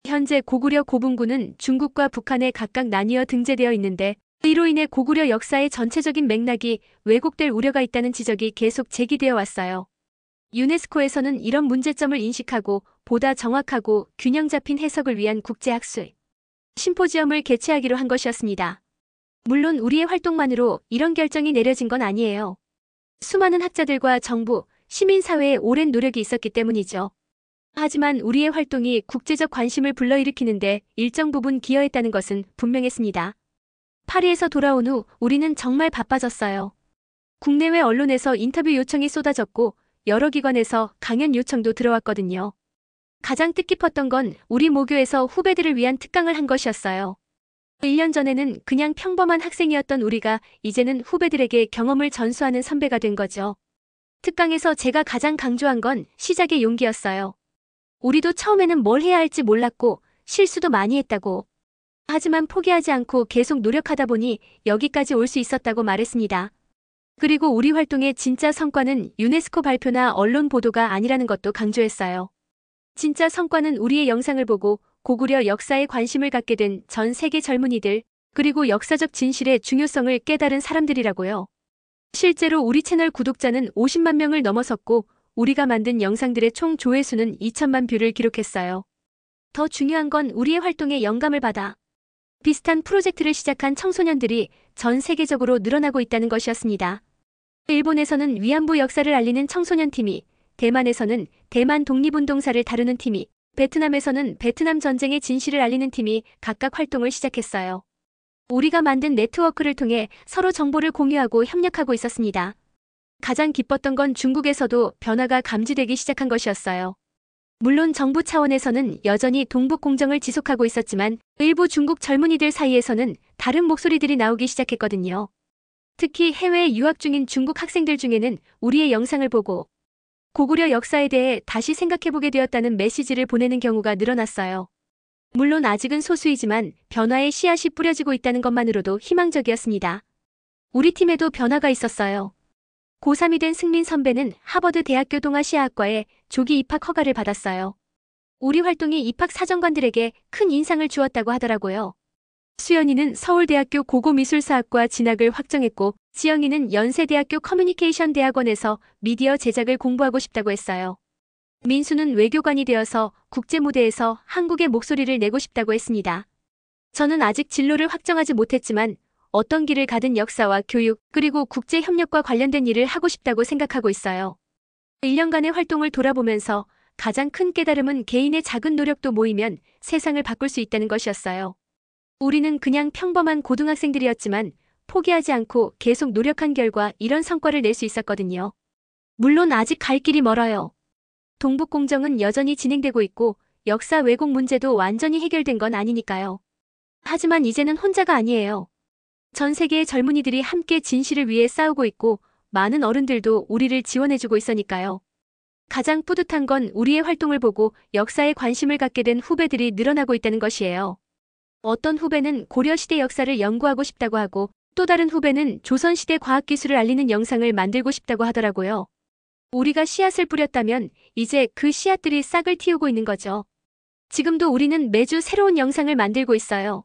현재 고구려 고분군은 중국과 북한에 각각 나뉘어 등재되어 있는데 이로 인해 고구려 역사의 전체적인 맥락이 왜곡될 우려가 있다는 지적이 계속 제기되어 왔어요. 유네스코에서는 이런 문제점을 인식하고 보다 정확하고 균형 잡힌 해석을 위한 국제학술 심포지엄을 개최하기로 한 것이었습니다. 물론 우리의 활동만으로 이런 결정이 내려진 건 아니에요. 수많은 학자들과 정부, 시민사회의 오랜 노력이 있었기 때문이죠. 하지만 우리의 활동이 국제적 관심을 불러일으키는데 일정 부분 기여했다는 것은 분명했습니다. 파리에서 돌아온 후 우리는 정말 바빠졌어요. 국내외 언론에서 인터뷰 요청이 쏟아졌고 여러 기관에서 강연 요청도 들어왔거든요. 가장 뜻깊었던 건 우리 모교에서 후배들을 위한 특강을 한 것이었어요. 1년 전에는 그냥 평범한 학생이었던 우리가 이제는 후배들에게 경험을 전수하는 선배가 된 거죠. 특강에서 제가 가장 강조한 건 시작의 용기였어요. 우리도 처음에는 뭘 해야 할지 몰랐고 실수도 많이 했다고. 하지만 포기하지 않고 계속 노력하다 보니 여기까지 올 수 있었다고 말했습니다. 그리고 우리 활동의 진짜 성과는 유네스코 발표나 언론 보도가 아니라는 것도 강조했어요. 진짜 성과는 우리의 영상을 보고 고구려 역사에 관심을 갖게 된 전 세계 젊은이들, 그리고 역사적 진실의 중요성을 깨달은 사람들이라고요. 실제로 우리 채널 구독자는 50만 명을 넘어섰고 우리가 만든 영상들의 총 조회수는 2천만 뷰를 기록했어요. 더 중요한 건 우리의 활동에 영감을 받아 비슷한 프로젝트를 시작한 청소년들이 전 세계적으로 늘어나고 있다는 것이었습니다. 일본에서는 위안부 역사를 알리는 청소년팀이, 대만에서는 대만 독립운동사를 다루는 팀이, 베트남에서는 베트남 전쟁의 진실을 알리는 팀이 각각 활동을 시작했어요. 우리가 만든 네트워크를 통해 서로 정보를 공유하고 협력하고 있었습니다. 가장 기뻤던 건 중국에서도 변화가 감지되기 시작한 것이었어요. 물론 정부 차원에서는 여전히 동북 공정을 지속하고 있었지만 일부 중국 젊은이들 사이에서는 다른 목소리들이 나오기 시작했거든요. 특히 해외에 유학 중인 중국 학생들 중에는 우리의 영상을 보고 고구려 역사에 대해 다시 생각해보게 되었다는 메시지를 보내는 경우가 늘어났어요. 물론 아직은 소수이지만 변화의 씨앗이 뿌려지고 있다는 것만으로도 희망적이었습니다. 우리 팀에도 변화가 있었어요. 고3이 된 승민 선배는 하버드 대학교 동아시아학과에 조기 입학 허가를 받았어요. 우리 활동이 입학 사정관들에게 큰 인상을 주었다고 하더라고요. 수연이는 서울대학교 고고미술사학과 진학을 확정했고 지영이는 연세대학교 커뮤니케이션 대학원에서 미디어 제작을 공부하고 싶다고 했어요. 민수는 외교관이 되어서 국제 무대에서 한국의 목소리를 내고 싶다고 했습니다. 저는 아직 진로를 확정하지 못했지만 어떤 길을 가든 역사와 교육, 그리고 국제 협력과 관련된 일을 하고 싶다고 생각하고 있어요. 1년간의 활동을 돌아보면서 가장 큰 깨달음은 개인의 작은 노력도 모이면 세상을 바꿀 수 있다는 것이었어요. 우리는 그냥 평범한 고등학생들이었지만 포기하지 않고 계속 노력한 결과 이런 성과를 낼 수 있었거든요. 물론 아직 갈 길이 멀어요. 동북공정은 여전히 진행되고 있고 역사 왜곡 문제도 완전히 해결된 건 아니니까요. 하지만 이제는 혼자가 아니에요. 전 세계의 젊은이들이 함께 진실을 위해 싸우고 있고 많은 어른들도 우리를 지원해주고 있으니까요. 가장 뿌듯한 건 우리의 활동을 보고 역사에 관심을 갖게 된 후배들이 늘어나고 있다는 것이에요. 어떤 후배는 고려시대 역사를 연구하고 싶다고 하고 또 다른 후배는 조선시대 과학기술을 알리는 영상을 만들고 싶다고 하더라고요. 우리가 씨앗을 뿌렸다면 이제 그 씨앗들이 싹을 틔우고 있는 거죠. 지금도 우리는 매주 새로운 영상을 만들고 있어요.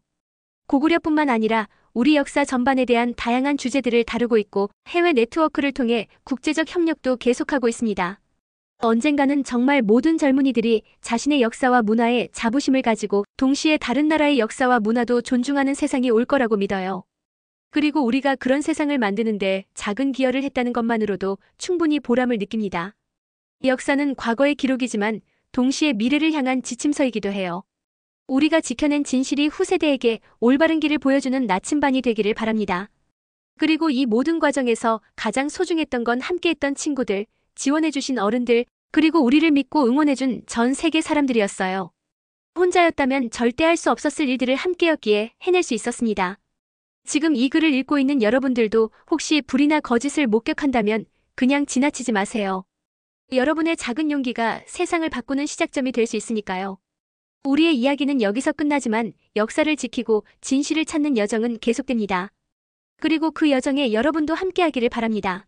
고구려뿐만 아니라 우리 역사 전반에 대한 다양한 주제들을 다루고 있고 해외 네트워크를 통해 국제적 협력도 계속하고 있습니다. 언젠가는 정말 모든 젊은이들이 자신의 역사와 문화에 자부심을 가지고 동시에 다른 나라의 역사와 문화도 존중하는 세상이 올 거라고 믿어요. 그리고 우리가 그런 세상을 만드는데 작은 기여를 했다는 것만으로도 충분히 보람을 느낍니다. 이 역사는 과거의 기록이지만 동시에 미래를 향한 지침서이기도 해요. 우리가 지켜낸 진실이 후세대에게 올바른 길을 보여주는 나침반이 되기를 바랍니다. 그리고 이 모든 과정에서 가장 소중했던 건 함께했던 친구들, 지원해주신 어른들, 그리고 우리를 믿고 응원해준 전 세계 사람들이었어요. 혼자였다면 절대 할 수 없었을 일들을 함께였기에 해낼 수 있었습니다. 지금 이 글을 읽고 있는 여러분들도 혹시 불이나 거짓을 목격한다면 그냥 지나치지 마세요. 여러분의 작은 용기가 세상을 바꾸는 시작점이 될 수 있으니까요. 우리의 이야기는 여기서 끝나지만 역사를 지키고 진실을 찾는 여정은 계속됩니다. 그리고 그 여정에 여러분도 함께하기를 바랍니다.